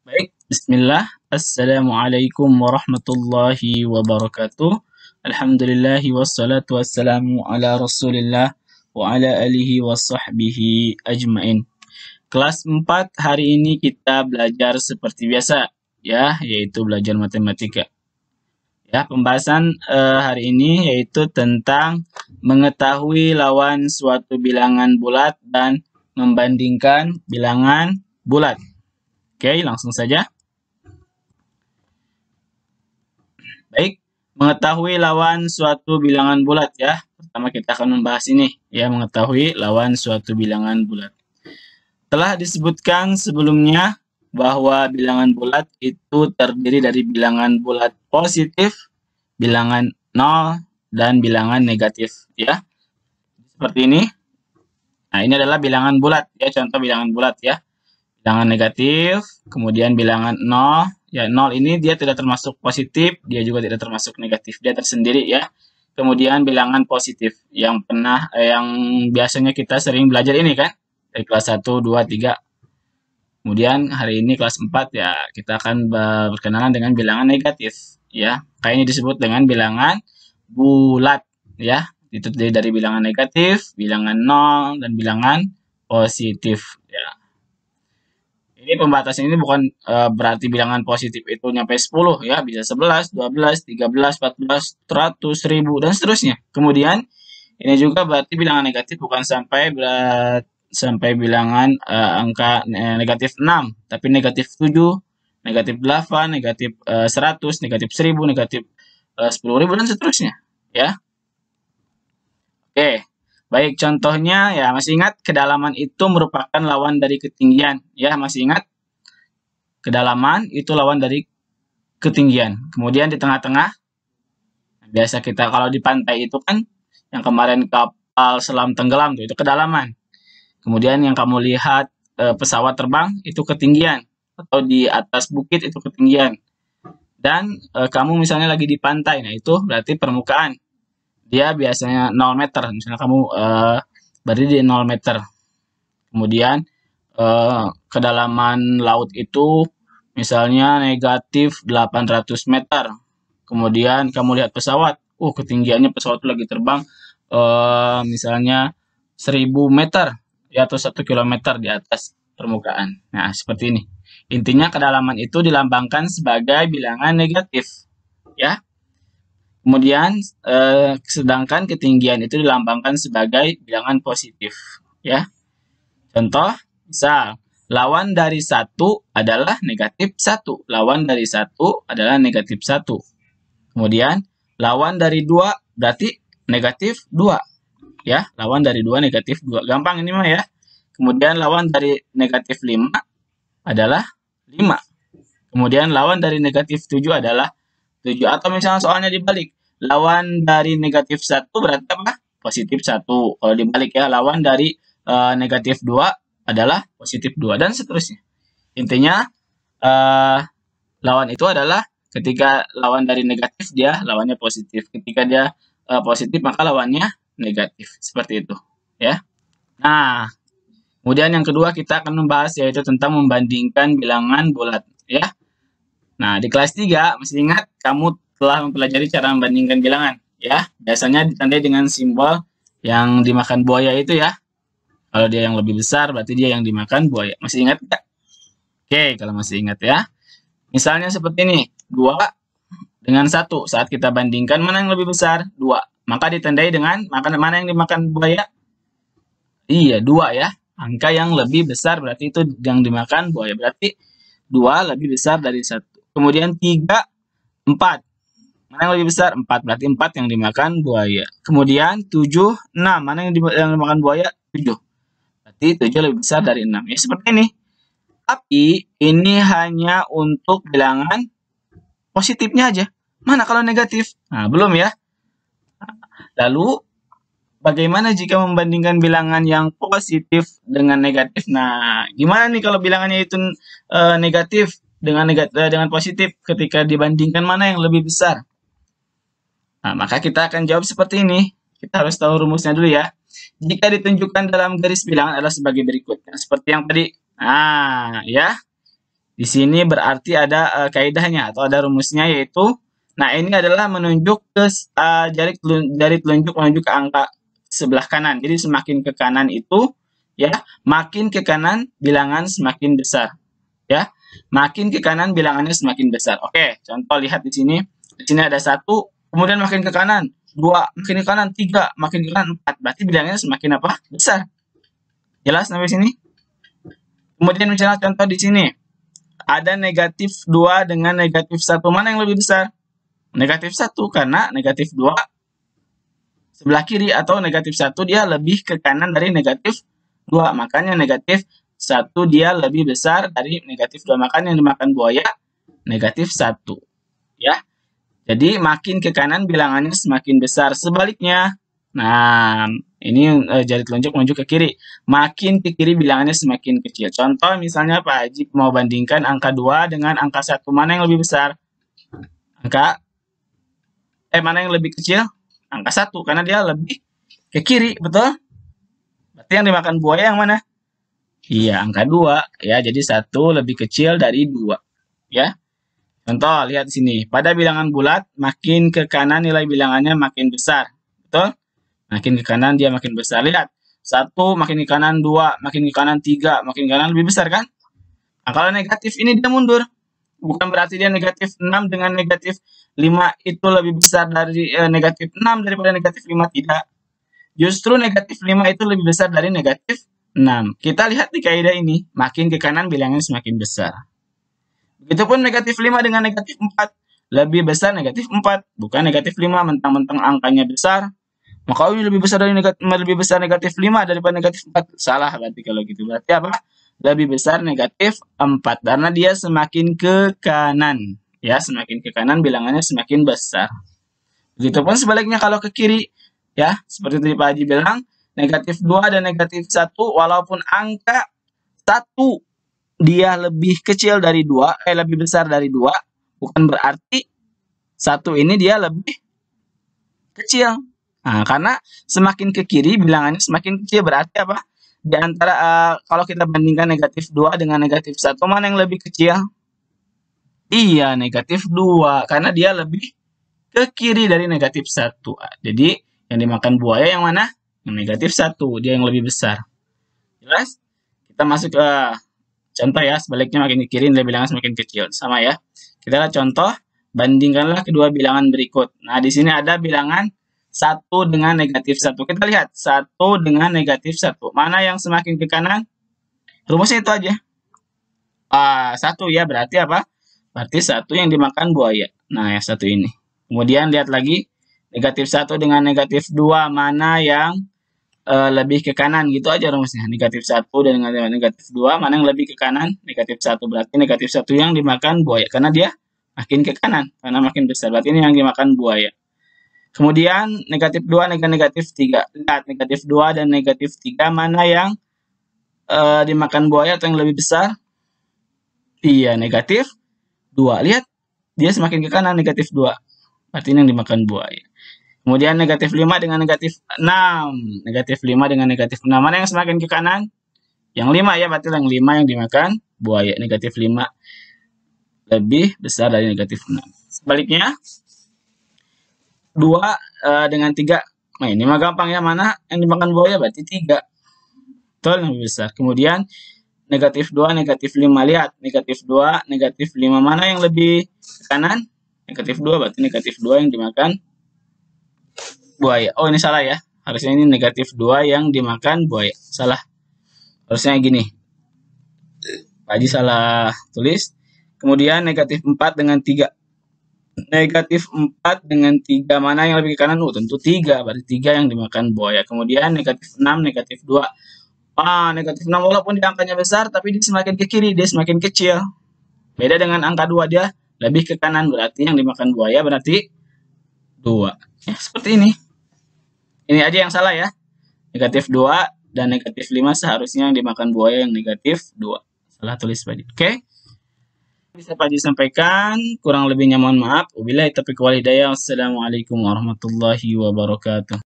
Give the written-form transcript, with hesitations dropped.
Baik, bismillah. Assalamualaikum warahmatullahi wabarakatuh. Alhamdulillahi wassalatu wassalamu ala rasulillah wa ala alihi wa sahbihi ajmain. Kelas 4 hari ini kita belajar seperti biasa, ya, yaitu belajar matematika. Ya, pembahasan hari ini yaitu tentang mengetahui lawan suatu bilangan bulat dan membandingkan bilangan bulat. Oke, langsung saja. Baik, mengetahui lawan suatu bilangan bulat ya. Pertama kita akan membahas ini, ya, mengetahui lawan suatu bilangan bulat. Telah disebutkan sebelumnya bahwa bilangan bulat itu terdiri dari bilangan bulat positif, bilangan 0, dan bilangan negatif, ya. Seperti ini. Nah, ini adalah bilangan bulat, ya, contoh bilangan bulat, ya. Bilangan negatif, kemudian bilangan 0. Ya, 0 ini dia tidak termasuk positif, dia juga tidak termasuk negatif, dia tersendiri ya. Kemudian bilangan positif yang yang biasanya kita sering belajar ini kan, dari kelas 1, 2, 3. Kemudian hari ini kelas 4 ya, kita akan berkenalan dengan bilangan negatif ya. Kayak ini disebut dengan bilangan bulat ya. Itu dari bilangan negatif, bilangan 0, dan bilangan positif ya. Ini pembatasan ini bukan berarti bilangan positif itu nyampe 10 ya, bisa 11, 12, 13, 14, 100, 1000 dan seterusnya. Kemudian ini juga berarti bilangan negatif bukan sampai bilangan angka negatif 6, tapi negatif 7, negatif 8, negatif 100, negatif 1000, negatif 10.000 dan seterusnya ya. Oke. Baik, contohnya ya masih ingat kedalaman itu merupakan lawan dari ketinggian. Ya, masih ingat? Kedalaman itu lawan dari ketinggian. Kemudian di tengah-tengah, biasa kita kalau di pantai itu kan, yang kemarin kapal selam tenggelam itu kedalaman. Kemudian yang kamu lihat pesawat terbang itu ketinggian. Atau di atas bukit itu ketinggian. Dan kamu misalnya lagi di pantai, nah itu berarti permukaan. Dia biasanya 0 meter, misalnya kamu berdiri di 0 meter. Kemudian kedalaman laut itu misalnya negatif 800 meter. Kemudian kamu lihat pesawat, ketinggiannya pesawat itu lagi terbang misalnya 1000 meter ya, atau 1 kilometer di atas permukaan. Nah, seperti ini. Intinya kedalaman itu dilambangkan sebagai bilangan negatif. Ya. Kemudian, sedangkan ketinggian itu dilambangkan sebagai bilangan positif. Ya. Contoh, misal, lawan dari 1 adalah negatif 1. Lawan dari 1 adalah negatif 1. Kemudian, lawan dari 2 berarti negatif 2. Ya, lawan dari 2 negatif 2. Gampang ini mah ya. Kemudian, lawan dari negatif 5 adalah 5. Kemudian, lawan dari negatif 7 adalah 7. Atau misalnya soalnya dibalik. Lawan dari negatif 1 berarti apa? Positif 1. Kalau dibalik ya, lawan dari negatif 2 adalah positif 2. Dan seterusnya. Intinya, lawan itu adalah ketika lawan dari negatif, dia lawannya positif. Ketika dia positif, maka lawannya negatif. Seperti itu. Ya. Nah, kemudian yang kedua kita akan membahas yaitu tentang membandingkan bilangan bulat. Ya. Nah, di kelas 3, masih ingat kamu telah mempelajari cara membandingkan bilangan, ya. Biasanya ditandai dengan simbol yang dimakan buaya itu ya. Kalau dia yang lebih besar, berarti dia yang dimakan buaya. Masih ingat nggak? Oke, kalau masih ingat ya. Misalnya seperti ini, 2 dengan 1. Saat kita bandingkan, mana yang lebih besar? 2. Maka ditandai dengan mana yang dimakan buaya? Iya, 2 ya. Angka yang lebih besar berarti itu yang dimakan buaya. Berarti 2 lebih besar dari 1. Kemudian 3, 4. Mana yang lebih besar? 4. Berarti 4 yang dimakan buaya. Kemudian 7, 6. Mana yang dimakan buaya? 7. Berarti 7 lebih besar dari 6. Ya, seperti ini. Tapi ini hanya untuk bilangan positifnya aja. Mana kalau negatif? Nah, belum ya. Lalu, bagaimana jika membandingkan bilangan yang positif dengan negatif? Nah, gimana nih kalau bilangannya itu negatif? Dengan positif ketika dibandingkan mana yang lebih besar? Nah, maka kita akan jawab seperti ini. Kita harus tahu rumusnya dulu ya. Jika ditunjukkan dalam garis bilangan adalah sebagai berikut. Nah, seperti yang tadi. Nah, ya. Di sini berarti ada kaidahnya atau ada rumusnya, yaitu, nah ini adalah menunjuk ke jari telunjuk menunjuk ke angka sebelah kanan. Jadi semakin ke kanan itu, ya, makin ke kanan bilangan semakin besar, ya. Makin ke kanan bilangannya semakin besar. Oke, contoh lihat di sini. Di sini ada 1, kemudian makin ke kanan 2, makin ke kanan 3, makin ke kanan 4. Berarti bilangannya semakin apa? Besar. Jelas sampai sini? Kemudian misalnya contoh di sini. Ada negatif 2 dengan negatif 1. Mana yang lebih besar? Negatif 1, karena negatif 2 sebelah kiri, atau negatif 1 dia lebih ke kanan dari negatif 2. Makanya negatif 1 dia lebih besar dari negatif 2. Makanya yang dimakan buaya negatif 1. Ya. Jadi makin ke kanan bilangannya semakin besar. Sebaliknya, nah ini jari telunjuk menunjuk ke kiri. Makin ke kiri bilangannya semakin kecil. Contoh misalnya Pak Haji mau bandingkan angka 2 dengan angka 1. Mana yang lebih besar? Mana yang lebih kecil? Angka 1, karena dia lebih ke kiri, betul? Berarti yang dimakan buaya yang mana? Iya, angka 2. Ya, jadi 1 lebih kecil dari 2. Ya. Contoh, lihat di sini. Pada bilangan bulat, makin ke kanan nilai bilangannya makin besar. Betul? Makin ke kanan dia makin besar. Lihat. 1 makin ke kanan 2, makin ke kanan 3, makin ke kanan lebih besar kan? Nah, kalau negatif ini dia mundur. Bukan berarti dia negatif 6 dengan negatif 5 itu lebih besar dari negatif 6 daripada negatif 5. Tidak. Justru negatif 5 itu lebih besar dari negatif 6. Kita lihat di kaidah ini. Makin ke kanan bilangnya semakin besar. Begitupun negatif 5 dengan negatif 4. Lebih besar negatif 4. Bukan negatif 5. Mentang-mentang angkanya besar. Maka ini lebih besar negatif 5 daripada negatif 4. Salah berarti kalau gitu. Berarti apa? Lebih besar negatif 4. Karena dia semakin ke kanan. Ya, semakin ke kanan bilangannya semakin besar. Begitupun sebaliknya kalau ke kiri. Ya, seperti tadi Pak Haji bilang. Negatif 2 dan negatif 1. Walaupun angka 1 dia lebih kecil dari 2, lebih besar dari 2, bukan berarti 1 ini dia lebih kecil. Nah, karena semakin ke kiri bilangannya semakin kecil, berarti apa? Di antara kalau kita bandingkan negatif 2 dengan negatif 1, mana yang lebih kecil? Iya, negatif 2, karena dia lebih ke kiri dari negatif 1. Jadi, yang dimakan buaya yang mana? Yang negatif 1, dia yang lebih besar. Jelas? Kita masuk ke contoh ya, sebaliknya makin ke kiri nilai bilangan semakin kecil. Sama ya. Kita lihat contoh, bandingkanlah kedua bilangan berikut. Nah, di sini ada bilangan 1 dengan negatif 1. Kita lihat, 1 dengan negatif 1. Mana yang semakin ke kanan? Rumusnya itu aja. 1 ya, berarti apa? Berarti 1 yang dimakan buaya. Nah, yang 1 ini. Kemudian lihat lagi, negatif 1 dengan negatif 2. Mana yang lebih ke kanan, gitu aja rumusnya. Negatif 1 dan negatif 2, mana yang lebih ke kanan? Negatif 1, berarti negatif 1 yang dimakan buaya, karena dia makin ke kanan, karena makin besar, berarti ini yang dimakan buaya. Kemudian negatif 2 dengan negatif 3, lihat negatif 2 dan negatif 3, mana yang dimakan buaya atau yang lebih besar? Iya, negatif 2, lihat, dia semakin ke kanan, negatif 2, berarti ini yang dimakan buaya. Kemudian negatif 5 dengan negatif 6. Negatif 5 dengan negatif 6. Mana yang semakin ke kanan? Yang 5 ya, berarti yang 5 yang dimakan buaya. Negatif 5 lebih besar dari negatif 6. Sebaliknya, 2 dengan 3. Nah, ini mah gampang ya. Mana yang dimakan buaya? Berarti 3. Betul, yang lebih besar. Kemudian, negatif 2, negatif 5. Lihat, negatif 2, negatif 5. Mana yang lebih ke kanan? Negatif 2, berarti negatif 2 yang dimakan buaya. Oh, ini salah ya. Harusnya ini negatif 2 yang dimakan buaya. Salah. Harusnya gini. Pak Haji salah tulis. Kemudian negatif 4 dengan 3. Negatif 4 dengan 3. Mana yang lebih ke kanan? Tentu 3. Berarti 3 yang dimakan buaya. Kemudian negatif 6, negatif 2. Negatif 6 walaupun dia angkanya besar, tapi dia semakin ke kiri, dia semakin kecil. Beda dengan angka 2, dia lebih ke kanan. Berarti yang dimakan buaya berarti 2. Ya, seperti ini. Ini aja yang salah ya. Negatif 2 dan negatif 5 seharusnya yang dimakan buaya yang negatif 2. Salah tulis Pak Haji. Oke. Bisa Pak Haji sampaikan. Kurang lebihnya mohon maaf. Wabillahi taufiq wal hidayah. Wassalamualaikum warahmatullahi wabarakatuh.